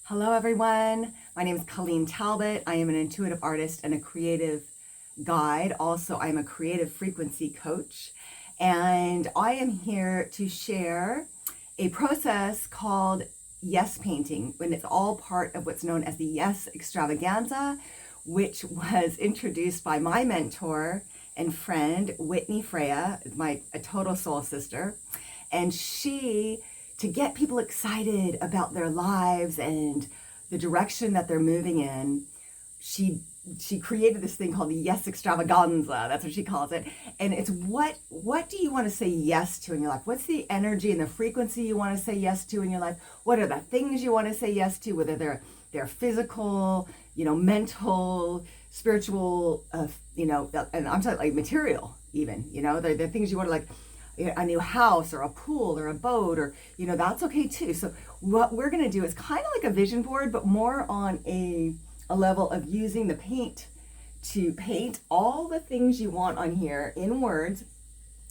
Hello everyone, my name is Colleen Talbot. I am an intuitive artist and a creative guide. Also, I'm a creative frequency coach, and I am here to share a process called Yes Painting, when it's all part of what's known as the Yes Extravaganza, which was introduced by my mentor and friend, Whitney Freya, a total soul sister. And she, to get people excited about their lives and the direction that they're moving in, she created this thing called the Yes Extravaganza. That's what she calls it. And it's what do you want to say yes to in your life? What's the energy and the frequency you want to say yes to in your life? What are the things you want to say yes to, whether they're physical, mental, spiritual, and I'm talking like material even, the things you want to, like a new house or a pool or a boat, or that's okay too. So what we're going to do is kind of like a vision board, but more on a level of using the paint to paint all the things you want on here in words.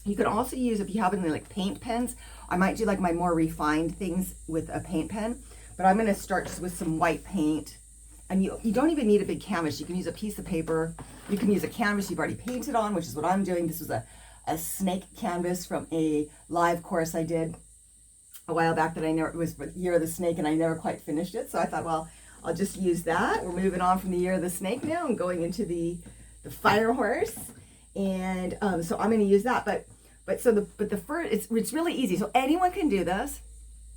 You can also use, if you have any like paint pens, I might do like my more refined things with a paint pen, but I'm going to start just with some white paint. And you don't even need a big canvas. You can use a piece of paper. You can use a canvas you've already painted on, which is what I'm doing. This was a snake canvas from a live course I did a while back that it was the Year of the Snake, and I never quite finished it. So I thought, well, I'll just use that. We're moving on from the Year of the Snake now and going into the fire horse. And so I'm going to use that. But the first, it's really easy. So anyone can do this.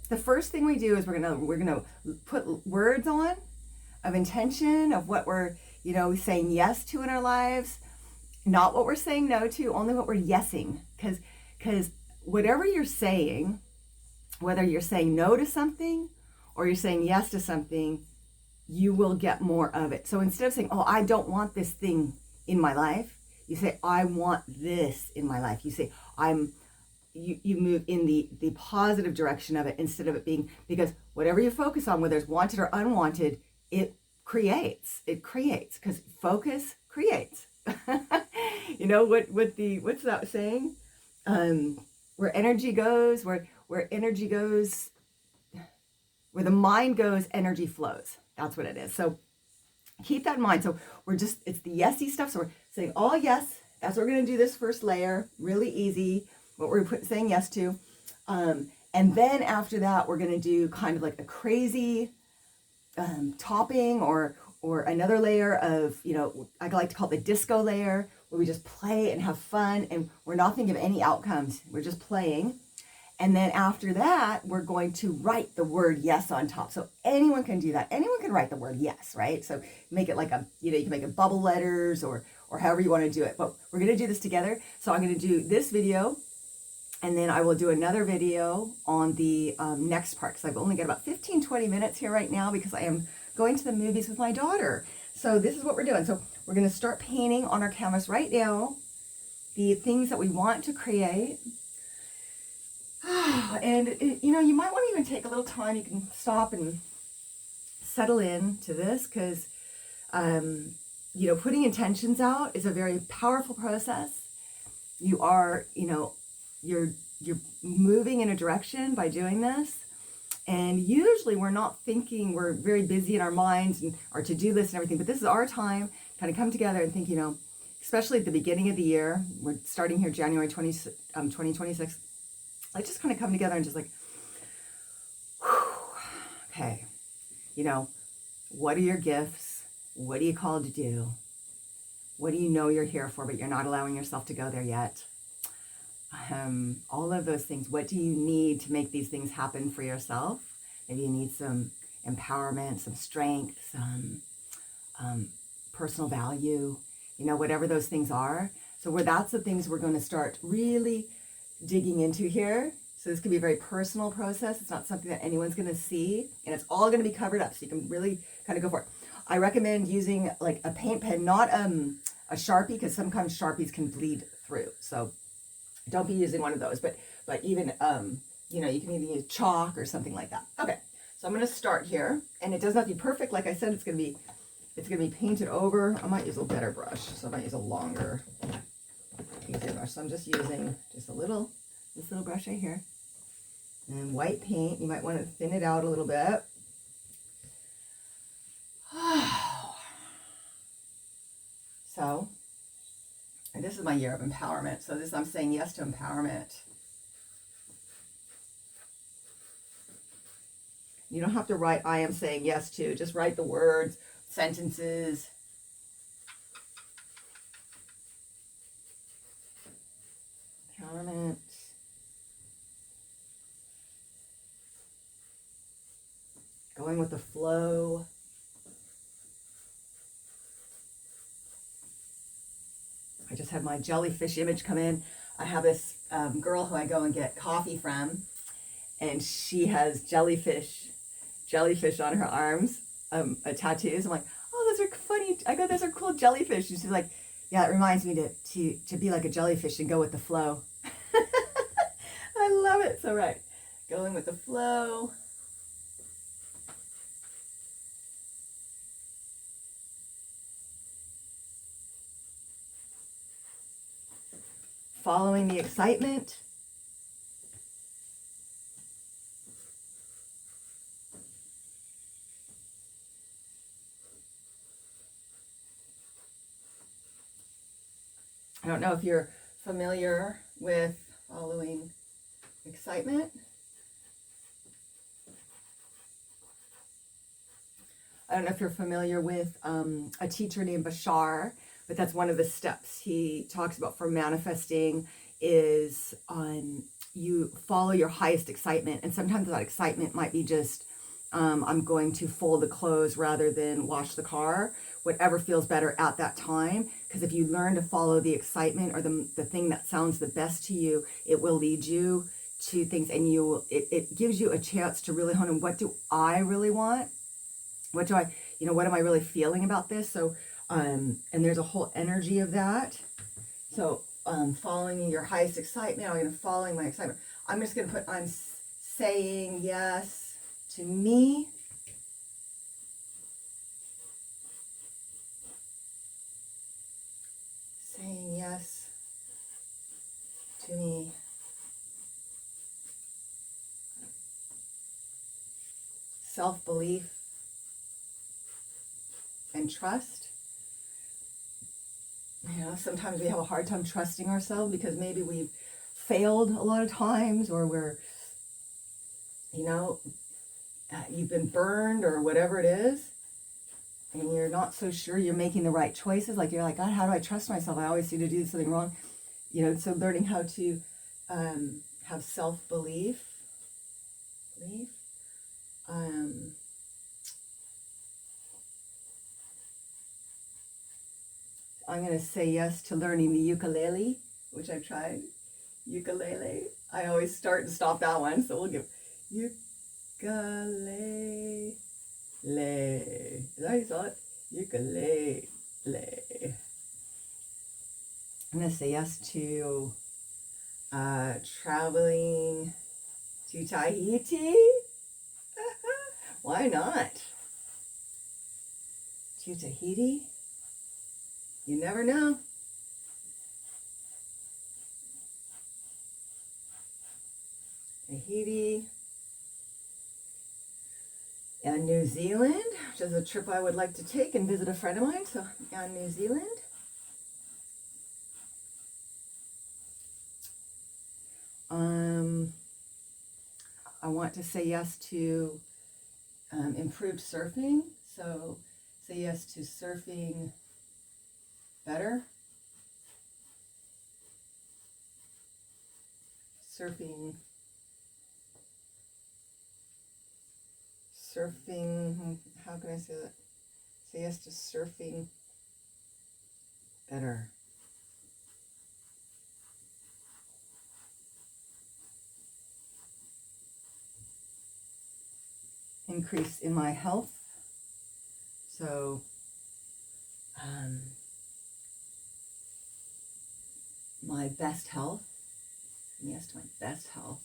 The first thing we do is we're gonna put words on of intention of what we're saying yes to in our lives. Not what we're saying no to, only what we're yesing. Because whatever you're saying, whether you're saying no to something or you're saying yes to something, you will get more of it. So instead of saying, oh, I don't want this thing in my life, you say, I want this in my life. You say, you move in the positive direction of it, instead of it being, because whatever you focus on, whether it's wanted or unwanted, it creates, because focus creates. What's that saying? Where energy goes, where the mind goes, energy flows. That's what it is. So keep that in mind. So it's the yesy stuff. So we're saying all yes. That's what we're going to do this first layer. Really easy. What we're saying yes to. And then after that, we're going to do kind of like a crazy topping or another layer of, I like to call it the disco layer, where we just play and have fun, and we're not thinking of any outcomes. We're just playing. And then after that, we're going to write the word yes on top. So anyone can do that. Anyone can write the word yes, right? So make it like you can make it bubble letters or however you want to do it. But we're going to do this together. So I'm going to do this video, and then I will do another video on the next part, because I've only got about 15-20 minutes here right now, because I am going to the movies with my daughter. So this is what we're doing. So we're going to start painting on our canvas right now the things that we want to create. And you might want to even take a little time. You can stop and settle in to this, because putting intentions out is a very powerful process. You are, you're moving in a direction by doing this. And usually we're not thinking, we're very busy in our minds and our to-do list and everything, but this is our time to kind of come together and think, especially at the beginning of the year, we're starting here January 2026, like just kind of come together and just like, okay, what are your gifts? What are you called to do? What do you know you're here for, but you're not allowing yourself to go there yet? All of those things. What do you need to make these things happen for yourself? Maybe you need some empowerment, some strength, some personal value, whatever those things are. So that's the things we're going to start really digging into here. So this can be a very personal process. It's not something that anyone's going to see, and it's all going to be covered up, so you can really kind of go for it. I recommend using like a paint pen, not a Sharpie, because sometimes Sharpies can bleed through. So don't be using one of those, but even, you can even use chalk or something like that. Okay, so I'm going to start here, and it does not have to be perfect. Like I said, it's going to be painted over. I might use a better brush, so I might use a longer, easier brush. So I'm just using this little brush right here. And white paint, you might want to thin it out a little bit. So, and this is my year of empowerment. So I'm saying yes to empowerment. You don't have to write I am saying yes to. Just write the words, sentences. Empowerment. Going with the flow. I just had my jellyfish image come in. I have this girl who I go and get coffee from, and she has jellyfish on her arms, tattoos. I'm like, oh, those are funny. I go, those are cool jellyfish. And she's like, yeah, it reminds me to be like a jellyfish and go with the flow. I love it. So right, going with the flow. Following the excitement. I don't know if you're familiar with following excitement. I don't know if you're familiar with a teacher named Bashar, but that's one of the steps he talks about for manifesting is you follow your highest excitement. And sometimes that excitement might be just, I'm going to fold the clothes rather than wash the car, whatever feels better at that time. Because if you learn to follow the excitement or the thing that sounds the best to you, it will lead you to things, and it gives you a chance to really hone in, what do I really want? What am I really feeling about this? So, and there's a whole energy of that. So, following your highest excitement, I'm going to following my excitement. I'm just going to put, I'm saying yes to me. Saying yes to me. Self-belief and trust. You know, sometimes we have a hard time trusting ourselves because maybe we've failed a lot of times, or we're, you've been burned or whatever it is, and you're not so sure you're making the right choices. Like, you're like, God, how do I trust myself? I always seem to do something wrong. So learning how to have self-belief. I'm going to say yes to learning the ukulele, which I've tried. Ukulele. I always start and stop that one, so we'll give ukulele. Is that how you saw it? Ukulele. I'm going to say yes to traveling to Tahiti. Why not? To Tahiti? You never know. Tahiti and New Zealand, which is a trip I would like to take and visit a friend of mine. So, yeah, New Zealand. I want to say yes to improved surfing. So, say yes to surfing better. Surfing, how can I say that? Say yes to surfing better. Increase in my health. So, my best health. Yes, to my best health.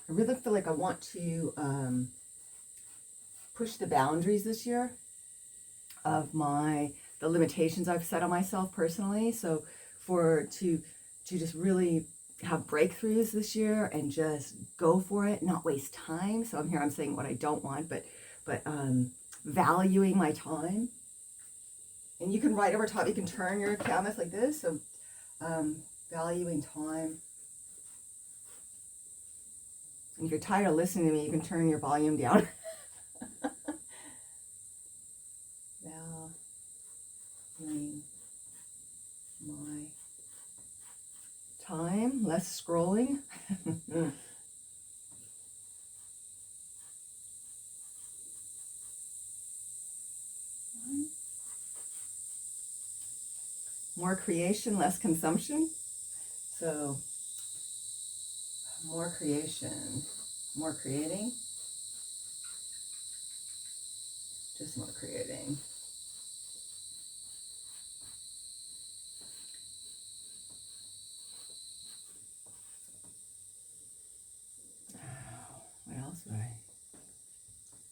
I really feel like I want to push the boundaries this year of the limitations I've set on myself personally. So to just really have breakthroughs this year and just go for it, not waste time. So I'm saying what I don't want, but valuing my time. And you can write over top, you can turn your canvas like this. So valuing time. And if you're tired of listening to me, you can turn your volume down. Valuing my time, less scrolling. More creation, less consumption. So more creation, more creating, just more creating. What else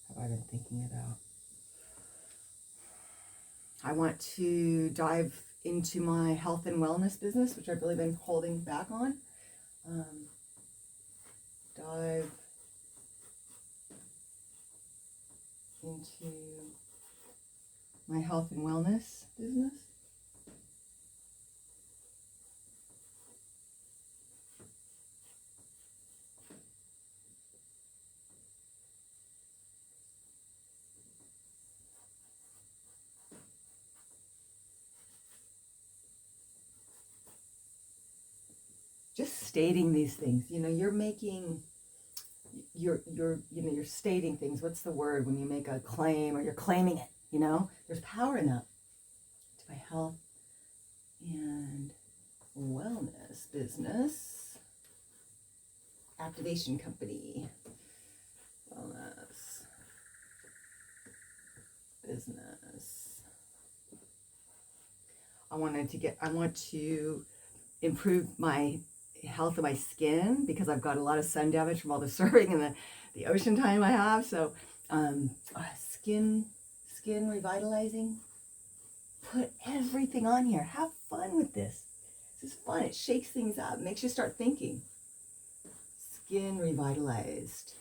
have I been thinking about? I want to dive into my health and wellness business, which I've really been holding back on. Dive into my health and wellness business. Just stating these things, you know, you're stating things. What's the word when you make a claim or you're claiming it, you know? There's power in that. To my health and wellness business. Activation company. Wellness business. I want to improve my health of my skin because I've got a lot of sun damage from all the surfing and the ocean time I have. So skin revitalizing. Put everything on here. Have fun with this. This is fun. It shakes things up. Makes you start thinking. Skin revitalized.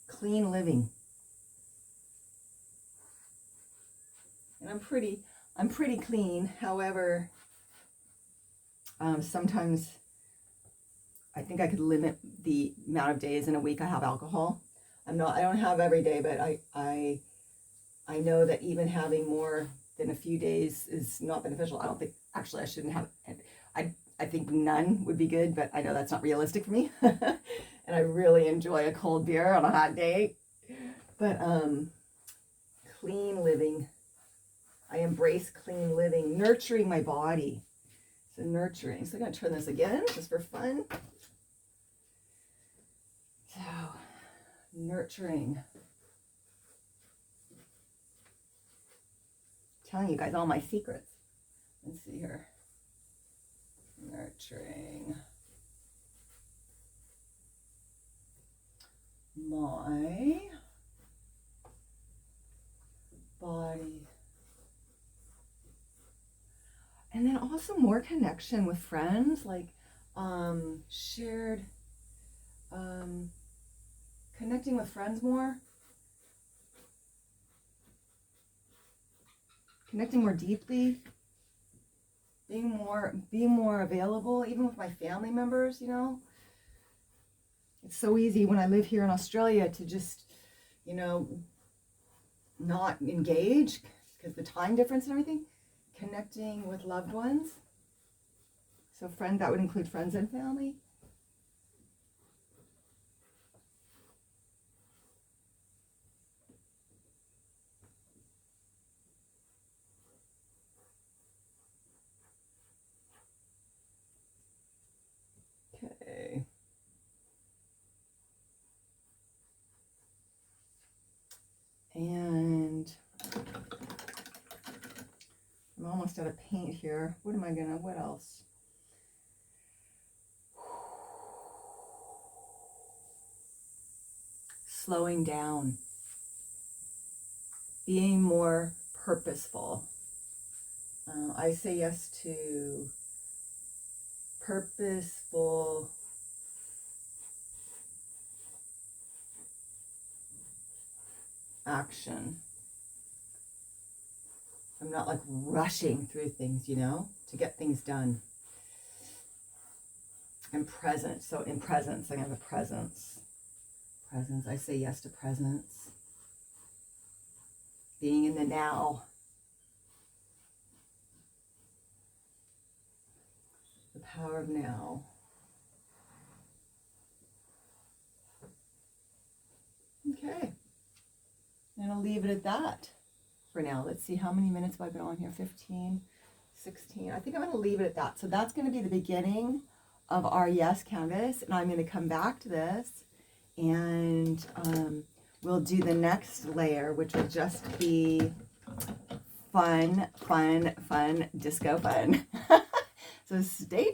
Clean living. And I'm pretty clean. However, sometimes I think I could limit the amount of days in a week I have alcohol. I don't have every day, but I know that even having more than a few days is not beneficial. I don't think, actually I shouldn't have, I think none would be good, but I know that's not realistic for me. And I really enjoy a cold beer on a hot day. But clean living. I embrace clean living, nurturing my body. So nurturing. So I'm going to turn this again just for fun. So nurturing. Telling you guys all my secrets. Let's see here. Nurturing my body. And then also more connection with friends, like shared, connecting with friends more, connecting more deeply, being more available, even with my family members, you know. It's so easy when I live here in Australia to just, you know, not engage because the time difference and everything. Connecting with loved ones. So that would include friends and family. Okay. And I'm almost out of paint here. What else? Slowing down. being more purposeful. I say yes to purposeful action. I'm not like rushing through things, you know, to get things done. I'm present. So in presence, I have a presence. Presence. I say yes to presence. Being in the now. The power of now. Okay. And I'll leave it at that for now. Let's see, how many minutes have I been on here? 15, 16. I think I'm going to leave it at that. So that's going to be the beginning of our Yes Canvas. And I'm going to come back to this and we'll do the next layer, which will just be fun, disco fun. So stay tuned.